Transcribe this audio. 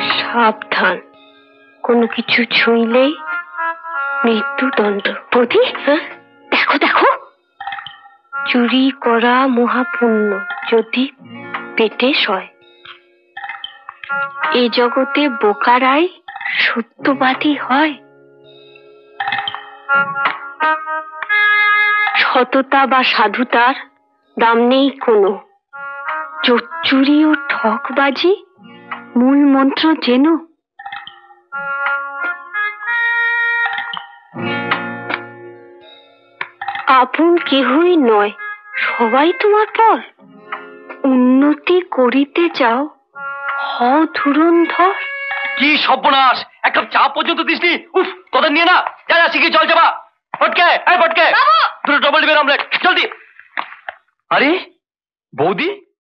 সাবধান, কোনো কিছু ছুঁইলেই মৃত্যুদণ্ড। বৌদি, দেখো দেখো, চুরি করা মহাপুণ্য যদি পেটে সয়। এ জগতে বোকারাই সত্যবাদী হয়। সততা বা সাধুতার দাম নেই কোনো। চুরি ও ঠকবাজি মূল মন্ত্র যেন। আপন কেহই নয়, সবাই তোমার পর। উন্নতি করিতে যাও, হও ধুরন্ধর। কি সর্বনাশ! এক কাপ চা পর্যন্ত দিসনি। উফ, তোদের নিয়ে না যা যা শিখে চল যাবা। ফটকে, এই ফটকে, দুটো ডবল ডিমের অমলেট জলদি। আরে বৌদি,